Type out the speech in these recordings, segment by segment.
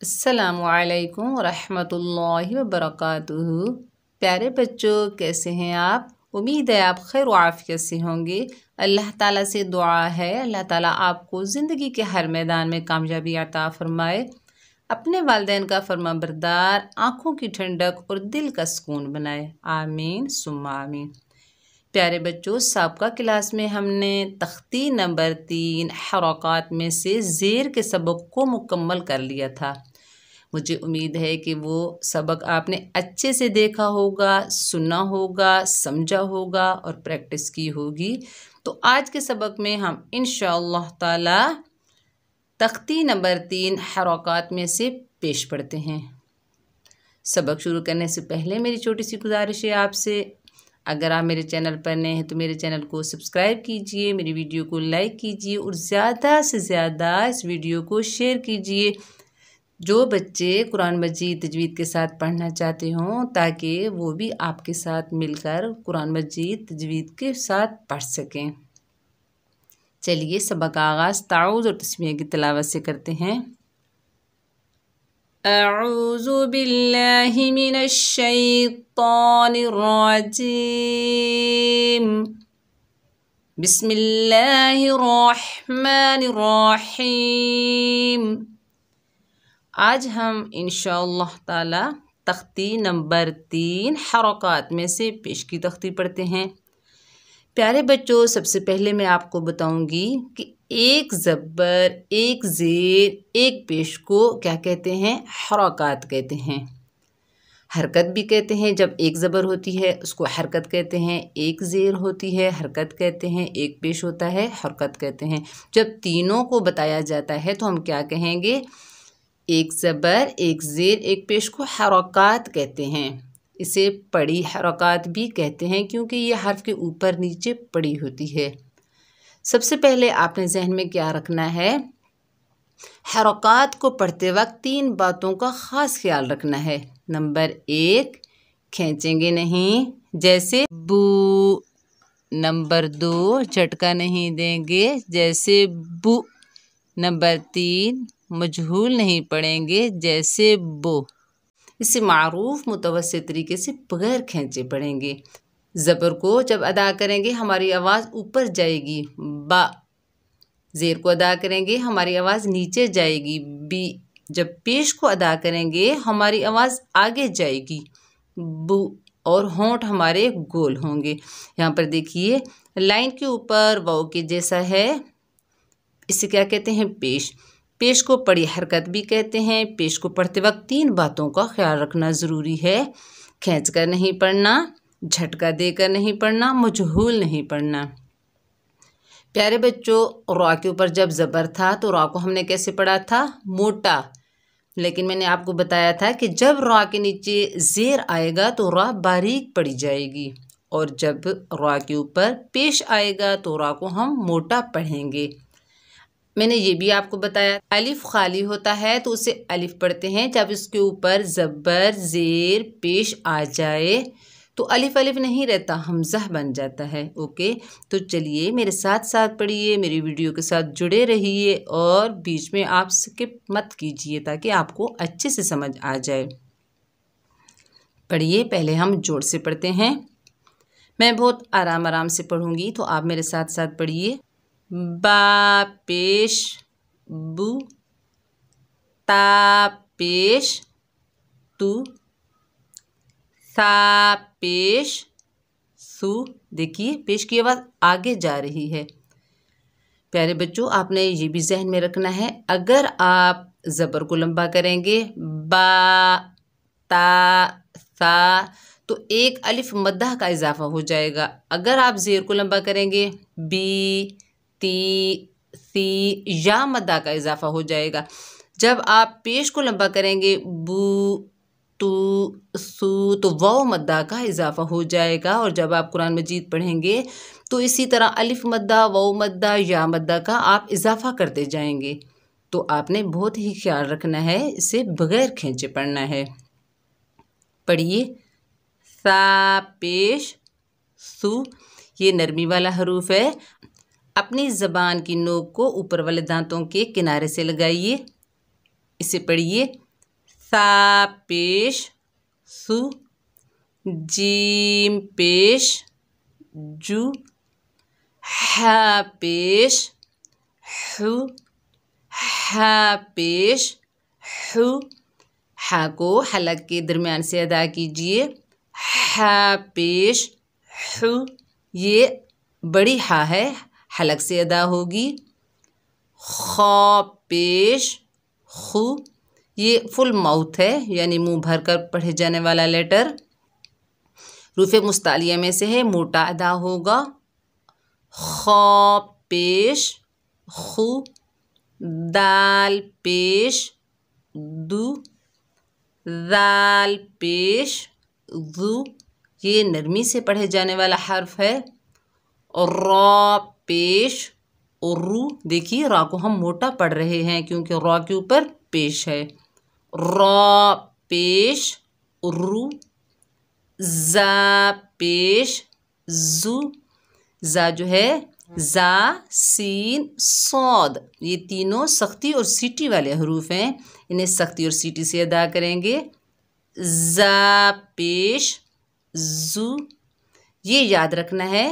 अस्सलामुअलैकुम रहमतुल्लाहि व बरकातुहू। प्यारे बच्चों, कैसे हैं आप? उम्मीद है आप खैर आफियत से होंगे। अल्लाह ताला से दुआ है अल्लाह ताला आपको ज़िंदगी के हर मैदान में कामयाबी अता फरमाए, अपने वालिदैन का फरमाबरदार, आँखों की ठंडक और दिल का सुकून बनाए। आमीन सुम्मा आमीन। प्यारे बच्चों, साबका क्लास में हमने तख्ती नंबर 3 हरकत में से ज़ेर के सबक को मुकम्मल कर लिया था। मुझे उम्मीद है कि वो सबक आपने अच्छे से देखा होगा, सुना होगा, समझा होगा और प्रैक्टिस की होगी। तो आज के सबक में हम इंशाअल्लाह ताला तख्ती नंबर 3 हरकत में से पेश पढ़ते हैं। सबक शुरू करने से पहले मेरी छोटी सी गुजारिश है आपसे, अगर आप मेरे चैनल पर नए हैं तो मेरे चैनल को सब्सक्राइब कीजिए, मेरी वीडियो को लाइक कीजिए और ज़्यादा से ज़्यादा इस वीडियो को शेयर कीजिए जो बच्चे कुरान मजीद तजवीद के साथ पढ़ना चाहते हों, ताकि वो भी आपके साथ मिलकर कुरान मजीद तजवीद के साथ पढ़ सकें। चलिए सबक का आगाज़ ताऊज़ और तस्मीह की तिलावत से करते हैं। अऊज़ु बिल्लाहि मिनश शैतानिर रजीम। बिस्मिल्लाहिर रहमानिर रहीम। आज हम इंशाअल्लाह ताला तख्ती नंबर 3 हरकत में से पेश की तख्ती पढ़ते हैं। प्यारे बच्चों, सबसे पहले मैं आपको बताऊंगी कि एक ज़बर, एक ज़ेर, एक पेश को क्या कहते हैं? हरकत कहते हैं। हरकत भी कहते हैं, जब एक ज़बर होती है उसको हरकत कहते हैं, एक ज़ेर होती है हरकत कहते हैं, एक पेश होता है हरकत कहते हैं। जब तीनों को बताया जाता है तो हम क्या कहेंगे? एक ज़बर, एक ज़ेर, एक पेश को हरकत कहते हैं। इसे पड़ी हरकत भी कहते हैं क्योंकि ये हर्फ के ऊपर नीचे पड़ी होती है। सबसे पहले आपने जहन में क्या रखना है? हरकत को पढ़ते वक्त 3 बातों का ख़ास ख्याल रखना है। नंबर 1, खींचेंगे नहीं, जैसे बू। नंबर 2, झटका नहीं देंगे, जैसे बु। नंबर 3, मजहूल नहीं पढ़ेंगे, जैसे बो। इसे मारूफ मुतवस्सित तरीके से बगैर खींचे पढ़ेंगे। ज़बर को जब अदा करेंगे हमारी आवाज़ ऊपर जाएगी, बा। ज़ेर को अदा करेंगे हमारी आवाज़ नीचे जाएगी, बी। जब पेश को अदा करेंगे हमारी आवाज़ आगे जाएगी, बू। और होंठ हमारे गोल होंगे। यहाँ पर देखिए लाइन के ऊपर वाव के जैसा है, इसे क्या कहते हैं? पेश। पेश को पड़ी हरकत भी कहते हैं। पेश को पढ़ते वक्त 3 बातों का ख्याल रखना ज़रूरी है। खींच कर नहीं पढ़ना, झटका देकर नहीं पढ़ना, मजहूल नहीं पढ़ना। प्यारे बच्चों, रा के ऊपर जब ज़बर था तो रा को हमने कैसे पढ़ा था? मोटा। लेकिन मैंने आपको बताया था कि जब रा के नीचे ज़ेर आएगा तो रा बारीक पड़ी जाएगी, और जब रा के ऊपर पेश आएगा तो रा को हम मोटा पढ़ेंगे। मैंने ये भी आपको बताया अलिफ खाली होता है तो उसे अलिफ पढ़ते हैं। जब इसके ऊपर ज़बर, ज़ेर, पेश आ जाए तो अलिफ अलिफ नहीं रहता, हमज़ा बन जाता है। ओके, तो चलिए मेरे साथ साथ पढ़िए, मेरी वीडियो के साथ जुड़े रहिए और बीच में आप स्किप मत कीजिए ताकि आपको अच्छे से समझ आ जाए। पढ़िए, पहले हम जोड़ से पढ़ते हैं। मैं बहुत आराम आराम से पढ़ूंगी तो आप मेरे साथ साथ पढ़िए। बा पेश बू, ता पेश तू, सा पेश सु। देखिए पेश की आवाज़ आगे जा रही है। प्यारे बच्चों, आपने ये भी जहन में रखना है, अगर आप ज़बर को लंबा करेंगे बा, ता, सा, तो एक अलिफ मद्दा का इजाफा हो जाएगा। अगर आप ज़ेर को लंबा करेंगे बी, ती, सी, या मद्दा का इजाफा हो जाएगा। जब आप पेश को लंबा करेंगे बू, तू, सू, तो वाव मद्दा का इजाफा हो जाएगा। और जब आप कुरान मजीद पढ़ेंगे तो इसी तरह अलिफ मद्दा, वाव मद्दा, या मद्दा का आप इजाफा करते जाएंगे। तो आपने बहुत ही ख्याल रखना है, इसे बगैर खींचे पढ़ना है। पढ़िए, सा पेश सु, ये नरमी वाला हरूफ है। अपनी ज़बान की नोक को ऊपर वाले दांतों के किनारे से लगाइए। इसे पढ़िए, सा पेश सु, जीम पेश जू, हा पेश हु, हा पेश हु। हा को हलक के दरमियान से अदा कीजिए। हा पेश हु, ये बड़ी हा है, हलक से अदा होगी। खा पेश खु, ये फुल माउथ है, यानी मुंह भर कर पढ़े जाने वाला लेटर। रूफ़े मुस्तालिया में से है, मोटा अदा होगा। खा पेश खु, दाल पेश दु, दाल पेश दु, ये नरमी से पढ़े जाने वाला हर्फ है। और रा पेश रु, देखिए रा को हम मोटा पढ़ रहे हैं क्योंकि रा के ऊपर पेश है। रा पेश रु, जा पेश जू, जा जो है जा सीन सौद, ये तीनों सख्ती और सीटी वाले हरूफ हैं, इन्हें सख्ती और सीटी से अदा करेंगे। जा पेश जू, ये याद रखना है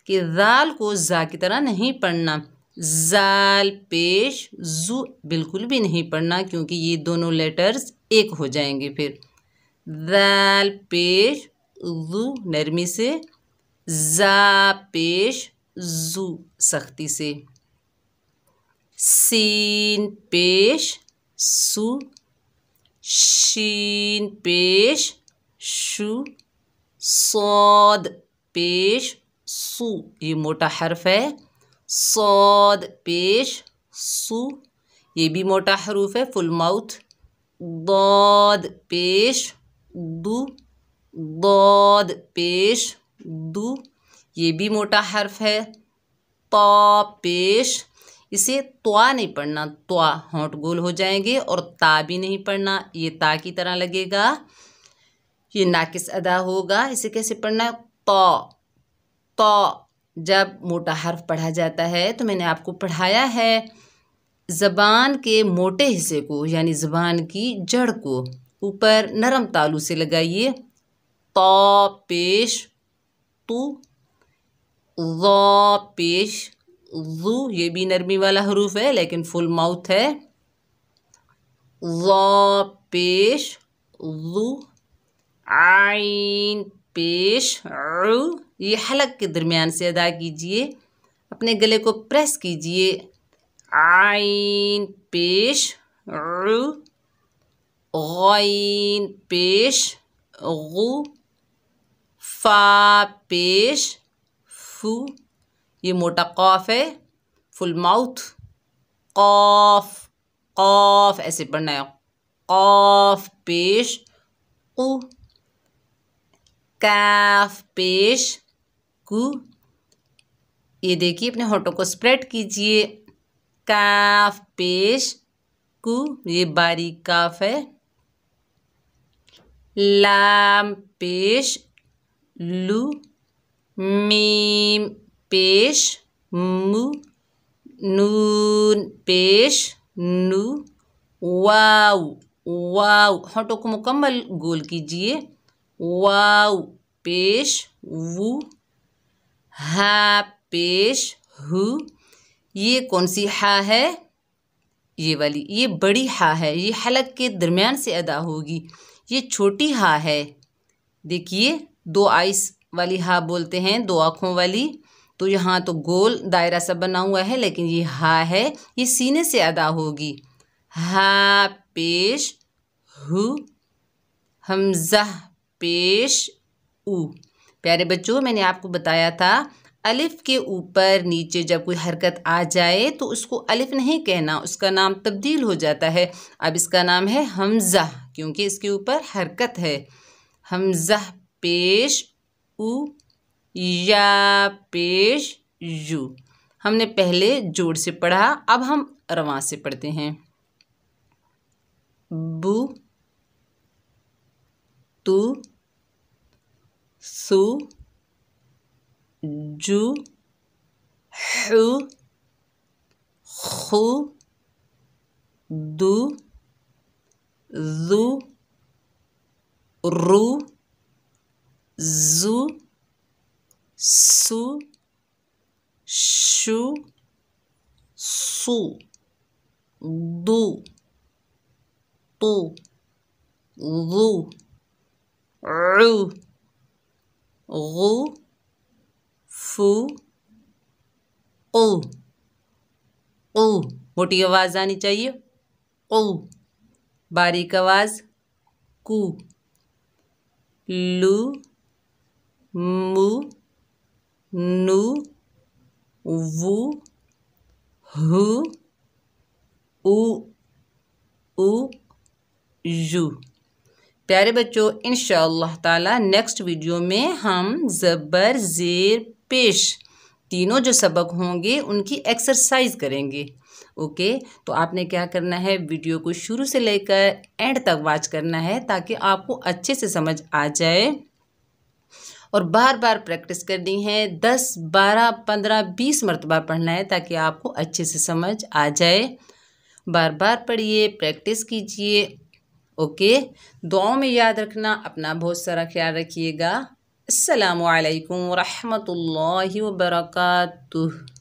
कि जाल को जा की तरह नहीं पढ़ना। जाल पेश जू बिल्कुल भी नहीं पढ़ना क्योंकि ये दोनों लेटर्स एक हो जाएंगे फिर। जाल पेश जू नरमी से, जा पेश जू सख्ती से। सीन पेश सु, शीन पेश शु, सौद पेश सु, ये मोटा हर्फ है। सौद पेश सु, ये भी मोटा हरूफ है, फुल माउथ। दौद पेश दु, दौद पेश दु, ये भी मोटा हर्फ है। ता पेश, इसे त्वा नहीं पढ़ना, त्वा होंठ गोल हो जाएंगे, और ता भी नहीं पढ़ना, ये ता की तरह लगेगा, ये नाकिस अदा होगा। इसे कैसे पढ़ना है? ता, ता जब मोटा हर्फ पढ़ा जाता है तो मैंने आपको पढ़ाया है, ज़बान के मोटे हिस्से को यानी ज़बान की जड़ को ऊपर नरम तालू से लगाइए। ता पेश तू, ज़ा पेश ज़ू, ये भी नरमी वाला हरूफ है लेकिन फुल माउथ है। ज़ा पेश ज़ू, आइन पेश उ, ये हलक के दरमियान से अदा कीजिए, अपने गले को प्रेस कीजिए। आइन पेश उ, गैन पेश गु, फा पेश फू, ये मोटा कॉफ है, फुल माउथ। कॉफ, कॉफ ऐसे पढ़ना है, कॉफ पेश कु, काफ पेश कु, ये देखिए अपने होठों को स्प्रेड कीजिए। काफ पेश कु, ये बारीक काफ है। लाम पेश लू, मीम पेश मु, नून पेश नु, वाव, वाव होठों को मुकम्मल गोल कीजिए। वाव पेश वु, हा पेश हु, ये कौन सी हा है? ये वाली, ये बड़ी हा है, ये हलक के दरमियान से अदा होगी। ये छोटी हा है, देखिए दो आइस वाली हा बोलते हैं, दो आँखों वाली, तो यहाँ तो गोल दायरा सा बना हुआ है लेकिन ये हा है, ये सीने से अदा होगी। हा पेश हु, हमज़ा पेश उ। प्यारे बच्चों, मैंने आपको बताया था अलिफ के ऊपर नीचे जब कोई हरकत आ जाए तो उसको अलिफ नहीं कहना, उसका नाम तब्दील हो जाता है। अब इसका नाम है हमज़ा क्योंकि इसके ऊपर हरकत है। हमज़ा पेश उ, या पेश यू। हमने पहले जोड़ से पढ़ा, अब हम रवां से पढ़ते हैं। बु, तु, सु, जू, हु, खु, दु, ज़ु, रु, ज़ु, सु, शु, सु, दु, तु, ज़ु, उ, गु, फु, उ, उ। मोटी आवाज़ आनी चाहिए उ। बारीक आवाज़ कु। लु, मु, नु, वु, हु, उ, यू। प्यारे बच्चों, इंशाअल्लाह ताला नेक्स्ट वीडियो में हम ज़बर, ज़ेर, पेश तीनों जो सबक होंगे उनकी एक्सरसाइज करेंगे। ओके, तो आपने क्या करना है, वीडियो को शुरू से लेकर एंड तक वॉच करना है ताकि आपको अच्छे से समझ आ जाए और बार बार प्रैक्टिस करनी है। 10, 12, 15, 20 मरतबा पढ़ना है ताकि आपको अच्छे से समझ आ जाए। बार बार पढ़िए, प्रैक्टिस कीजिए। ओके, दुआओं में याद रखना। अपना बहुत सारा ख्याल रखिएगा। अस्सलामु अलैकुम व रहमतुल्लाहि व बरकातुहू।